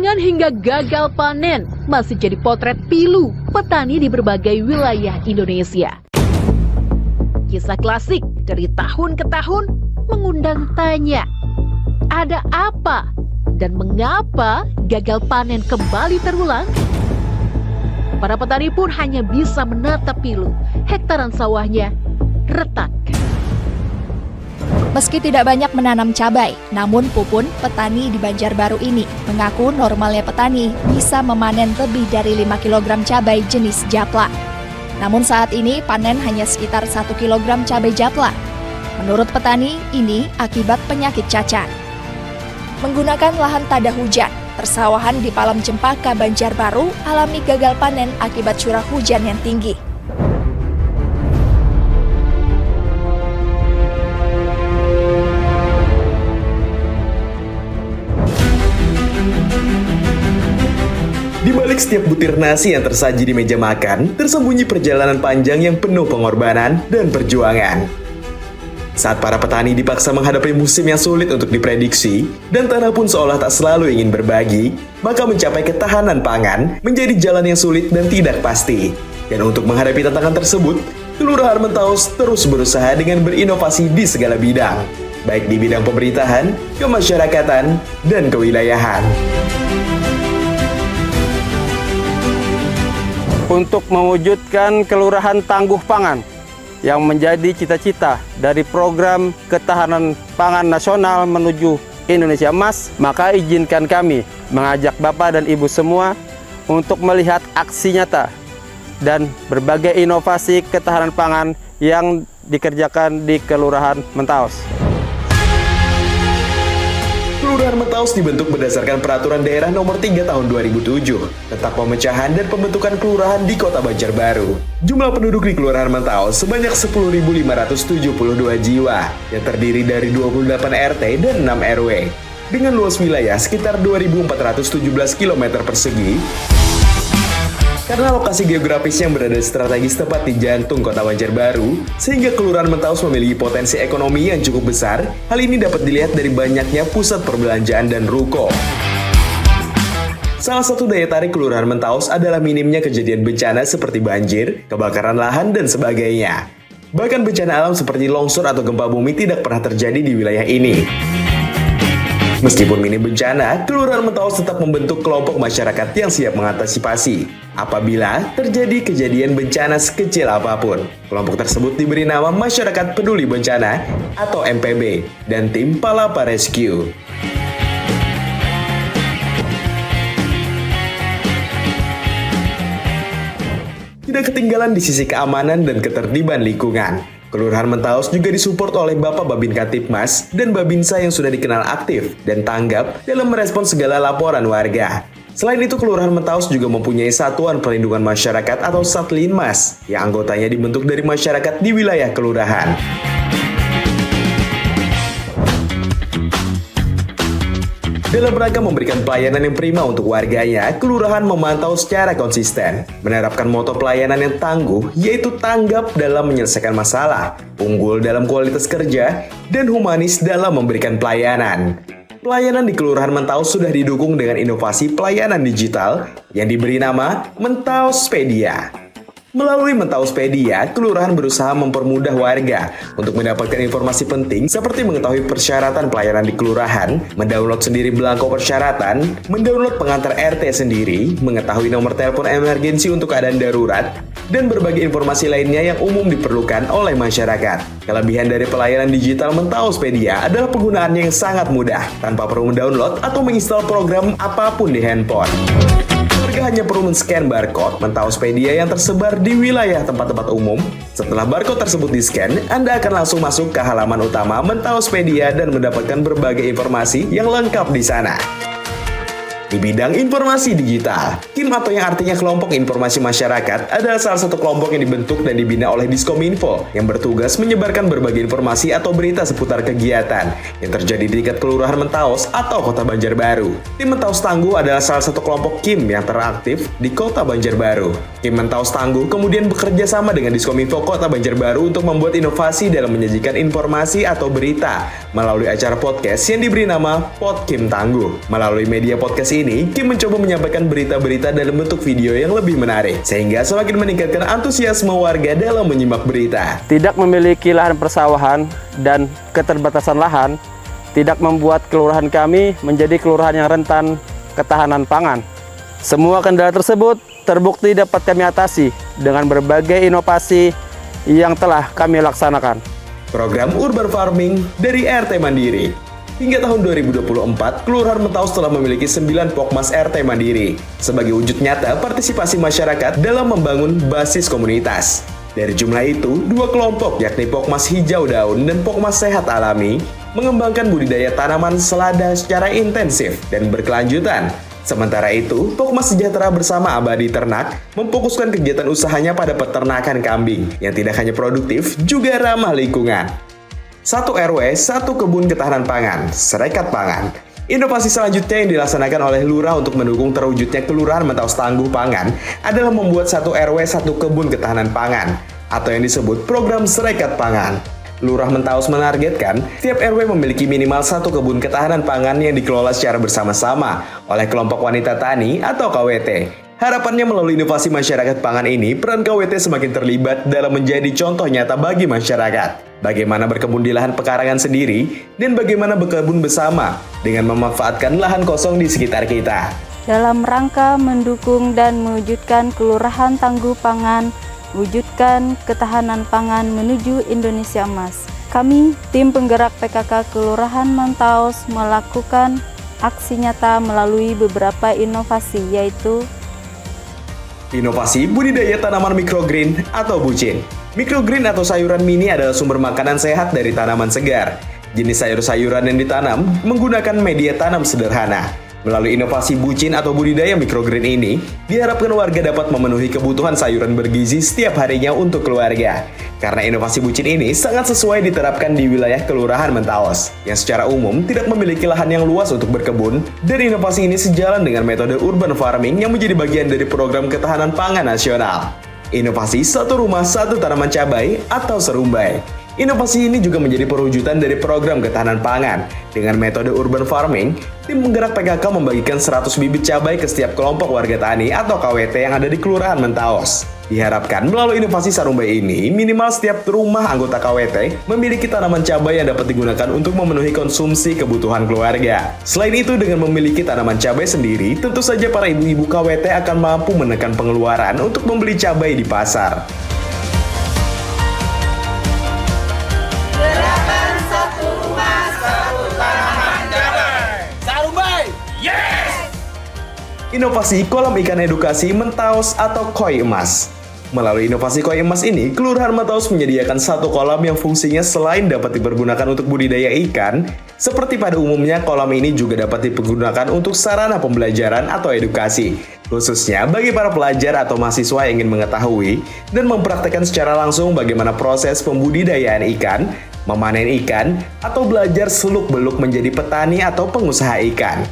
Kekeringan hingga gagal panen masih jadi potret pilu petani di berbagai wilayah Indonesia. Kisah klasik dari tahun ke tahun mengundang tanya, ada apa dan mengapa gagal panen kembali terulang? Para petani pun hanya bisa menatap pilu, hektaran sawahnya retak. Meski tidak banyak menanam cabai, namun Pupun, petani di Banjarbaru ini, mengaku normalnya petani bisa memanen lebih dari 5 kg cabai jenis japla. Namun saat ini panen hanya sekitar 1 kg cabai japla. Menurut petani, ini akibat penyakit cacar. Menggunakan lahan tada hujan, persawahan di Palam Cempaka, Banjarbaru alami gagal panen akibat curah hujan yang tinggi. Di balik setiap butir nasi yang tersaji di meja makan, tersembunyi perjalanan panjang yang penuh pengorbanan dan perjuangan. Saat para petani dipaksa menghadapi musim yang sulit untuk diprediksi, dan tanah pun seolah tak selalu ingin berbagi, maka mencapai ketahanan pangan menjadi jalan yang sulit dan tidak pasti. Dan untuk menghadapi tantangan tersebut, Kelurahan Mentaus terus berusaha dengan berinovasi di segala bidang, baik di bidang pemerintahan, kemasyarakatan, dan kewilayahan. Untuk mewujudkan Kelurahan Tangguh Pangan yang menjadi cita-cita dari program ketahanan pangan nasional menuju Indonesia Emas, maka izinkan kami mengajak Bapak dan Ibu semua untuk melihat aksi nyata dan berbagai inovasi ketahanan pangan yang dikerjakan di Kelurahan Mentaus. Kelurahan Mentaus dibentuk berdasarkan Peraturan Daerah Nomor 3 Tahun 2007 tentang pemecahan dan pembentukan kelurahan di Kota Banjarbaru. Jumlah penduduk di Kelurahan Mentaus sebanyak 10.572 jiwa yang terdiri dari 28 RT dan 6 RW dengan luas wilayah sekitar 2.417 km persegi. Karena lokasi geografis yang berada strategis tepat di jantung Kota Banjarbaru, sehingga Kelurahan Mentaus memiliki potensi ekonomi yang cukup besar. Hal ini dapat dilihat dari banyaknya pusat perbelanjaan dan ruko. Salah satu daya tarik Kelurahan Mentaus adalah minimnya kejadian bencana seperti banjir, kebakaran lahan, dan sebagainya. Bahkan bencana alam seperti longsor atau gempa bumi tidak pernah terjadi di wilayah ini. Meskipun minim bencana, Kelurahan Mentaus tetap membentuk kelompok masyarakat yang siap mengantisipasi apabila terjadi kejadian bencana sekecil apapun. Kelompok tersebut diberi nama Masyarakat Peduli Bencana atau MPB dan Tim Palapa Rescue. Tidak ketinggalan di sisi keamanan dan ketertiban lingkungan. Kelurahan Mentaus juga disupport oleh Bapak Babin Kantipmas dan Babinsa yang sudah dikenal aktif dan tanggap dalam merespon segala laporan warga. Selain itu, Kelurahan Mentaus juga mempunyai Satuan Perlindungan Masyarakat atau Satlinmas yang anggotanya dibentuk dari masyarakat di wilayah kelurahan. Dalam rangka memberikan pelayanan yang prima untuk warganya, Kelurahan memantau secara konsisten, menerapkan moto pelayanan yang tangguh, yaitu tanggap dalam menyelesaikan masalah, unggul dalam kualitas kerja, dan humanis dalam memberikan pelayanan. Pelayanan di Kelurahan Mentaus sudah didukung dengan inovasi pelayanan digital yang diberi nama Mentauspedia. Melalui Mentauspedia, Kelurahan berusaha mempermudah warga untuk mendapatkan informasi penting seperti mengetahui persyaratan pelayanan di Kelurahan, mendownload sendiri belangko persyaratan, mendownload pengantar RT sendiri, mengetahui nomor telepon emergensi untuk keadaan darurat, dan berbagai informasi lainnya yang umum diperlukan oleh masyarakat. Kelebihan dari pelayanan digital Mentauspedia adalah penggunaannya yang sangat mudah, tanpa perlu mendownload atau menginstal program apapun di handphone. Warga hanya perlu men-scan barcode Mentauspedia yang tersebar di wilayah tempat-tempat umum. Setelah barcode tersebut di-scan, Anda akan langsung masuk ke halaman utama Mentauspedia dan mendapatkan berbagai informasi yang lengkap di sana. Di bidang informasi digital, KIM atau yang artinya Kelompok Informasi Masyarakat adalah salah satu kelompok yang dibentuk dan dibina oleh Diskominfo yang bertugas menyebarkan berbagai informasi atau berita seputar kegiatan yang terjadi di tingkat Kelurahan Mentaus atau Kota Banjarbaru. Tim Mentaus Tangguh adalah salah satu kelompok KIM yang teraktif di Kota Banjarbaru. Kim Mentaus Tangguh kemudian bekerja sama dengan Diskominfo Kota Banjarbaru untuk membuat inovasi dalam menyajikan informasi atau berita melalui acara podcast yang diberi nama Pod Kim Tangguh. Melalui media podcast ini, ini, Kim mencoba menyampaikan berita-berita dalam bentuk video yang lebih menarik, sehingga semakin meningkatkan antusiasme warga dalam menyimak berita. Tidak memiliki lahan persawahan dan keterbatasan lahan tidak membuat kelurahan kami menjadi kelurahan yang rentan ketahanan pangan. Semua kendala tersebut terbukti dapat kami atasi dengan berbagai inovasi yang telah kami laksanakan. Program Urban Farming dari RT Mandiri. Hingga tahun 2024, Kelurahan Mentaos telah memiliki 9 Pokmas RT Mandiri sebagai wujud nyata partisipasi masyarakat dalam membangun basis komunitas. Dari jumlah itu, 2 kelompok yakni Pokmas Hijau Daun dan Pokmas Sehat Alami mengembangkan budidaya tanaman selada secara intensif dan berkelanjutan. Sementara itu, Pokmas Sejahtera bersama Abadi Ternak memfokuskan kegiatan usahanya pada peternakan kambing yang tidak hanya produktif, juga ramah lingkungan. 1 RW, 1 kebun ketahanan pangan, Serekat Pangan. Inovasi selanjutnya yang dilaksanakan oleh Lurah untuk mendukung terwujudnya Kelurahan Mentaos Tangguh Pangan adalah membuat 1 RW 1 kebun ketahanan pangan atau yang disebut program Serekat Pangan. Lurah Mentaos menargetkan tiap RW memiliki minimal 1 kebun ketahanan pangan yang dikelola secara bersama-sama oleh kelompok wanita tani atau KWT. Harapannya melalui inovasi masyarakat pangan ini, peran KWT semakin terlibat dalam menjadi contoh nyata bagi masyarakat. Bagaimana berkebun di lahan pekarangan sendiri, dan bagaimana berkebun bersama dengan memanfaatkan lahan kosong di sekitar kita. Dalam rangka mendukung dan mewujudkan Kelurahan Tangguh Pangan, wujudkan ketahanan pangan menuju Indonesia Emas. Kami, tim penggerak PKK Kelurahan Mentaos, melakukan aksi nyata melalui beberapa inovasi, yaitu inovasi budidaya tanaman microgreen atau bucin. Microgreen atau sayuran mini adalah sumber makanan sehat dari tanaman segar. Jenis sayur-sayuran yang ditanam menggunakan media tanam sederhana. Melalui inovasi bucin atau budidaya microgreen ini, diharapkan warga dapat memenuhi kebutuhan sayuran bergizi setiap harinya untuk keluarga. Karena inovasi bucin ini sangat sesuai diterapkan di wilayah Kelurahan Mentaos, yang secara umum tidak memiliki lahan yang luas untuk berkebun, dan inovasi ini sejalan dengan metode urban farming yang menjadi bagian dari program ketahanan pangan nasional. Inovasi 1 rumah 1 tanaman cabai atau serumbai. Inovasi ini juga menjadi perwujudan dari program ketahanan pangan. Dengan metode urban farming, tim penggerak PKK membagikan 100 bibit cabai ke setiap kelompok warga tani atau KWT yang ada di Kelurahan Mentaos. Diharapkan melalui inovasi sarumbai ini, minimal setiap rumah anggota KWT memiliki tanaman cabai yang dapat digunakan untuk memenuhi konsumsi kebutuhan keluarga. Selain itu, dengan memiliki tanaman cabai sendiri, tentu saja para ibu-ibu KWT akan mampu menekan pengeluaran untuk membeli cabai di pasar. Inovasi kolam ikan edukasi Mentaos atau Koi Emas. Melalui inovasi Koi Emas ini, Kelurahan Mentaos menyediakan 1 kolam yang fungsinya selain dapat dipergunakan untuk budidaya ikan, seperti pada umumnya kolam ini juga dapat dipergunakan untuk sarana pembelajaran atau edukasi, khususnya bagi para pelajar atau mahasiswa yang ingin mengetahui dan mempraktekkan secara langsung bagaimana proses pembudidayaan ikan, memanen ikan, atau belajar seluk-beluk menjadi petani atau pengusaha ikan.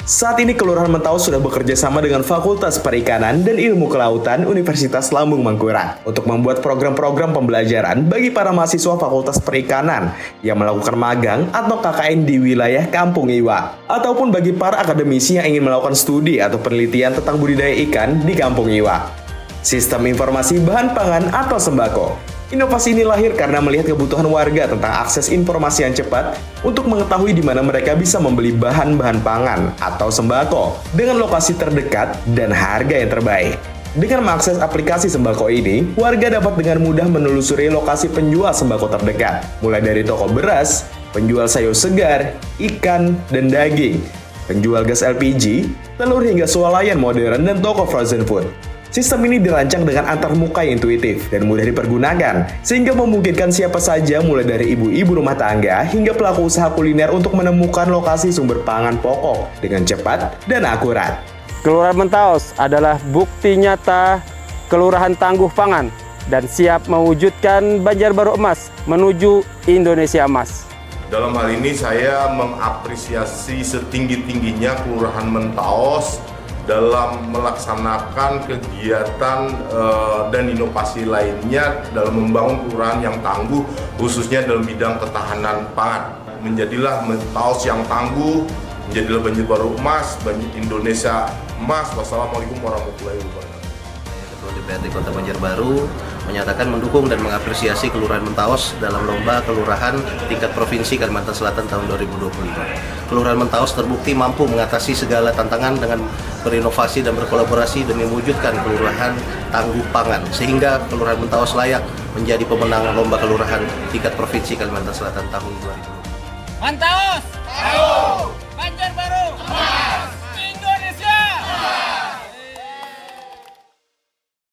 Saat ini Kelurahan Mentaos sudah bekerja sama dengan Fakultas Perikanan dan Ilmu Kelautan Universitas Lambung Mangkurat untuk membuat program-program pembelajaran bagi para mahasiswa Fakultas Perikanan yang melakukan magang atau KKN di wilayah Kampung Iwa, ataupun bagi para akademisi yang ingin melakukan studi atau penelitian tentang budidaya ikan di Kampung Iwa. Sistem informasi bahan pangan atau sembako. Inovasi ini lahir karena melihat kebutuhan warga tentang akses informasi yang cepat untuk mengetahui di mana mereka bisa membeli bahan-bahan pangan atau sembako dengan lokasi terdekat dan harga yang terbaik. Dengan mengakses aplikasi sembako ini, warga dapat dengan mudah menelusuri lokasi penjual sembako terdekat, mulai dari toko beras, penjual sayur segar, ikan, dan daging, penjual gas LPG, telur hingga swalayan modern dan toko frozen food. Sistem ini dirancang dengan antarmuka yang intuitif dan mudah dipergunakan, sehingga memungkinkan siapa saja mulai dari ibu-ibu rumah tangga hingga pelaku usaha kuliner untuk menemukan lokasi sumber pangan pokok dengan cepat dan akurat. Kelurahan Mentaos adalah bukti nyata Kelurahan Tangguh Pangan dan siap mewujudkan Banjarbaru Emas menuju Indonesia Emas. Dalam hal ini saya mengapresiasi setinggi-tingginya Kelurahan Mentaos dalam melaksanakan kegiatan dan inovasi lainnya dalam membangun kelurahan yang tangguh, khususnya dalam bidang ketahanan pangan. Menjadilah Mentaos yang tangguh, Menjadilah Banjarbaru emas, Indonesia emas. Wassalamualaikum warahmatullahi wabarakatuh. Ketua DPRD Kota Banjarbaru menyatakan mendukung dan mengapresiasi Kelurahan Mentaos dalam lomba kelurahan tingkat provinsi Kalimantan Selatan tahun 2025. Kelurahan Mentaos terbukti mampu mengatasi segala tantangan dengan berinovasi dan berkolaborasi demi mewujudkan kelurahan tangguh pangan, sehingga Kelurahan Mentaos layak menjadi pemenang lomba kelurahan tingkat provinsi Kalimantan Selatan tahun 2020. Mentaos! Banjarbaru!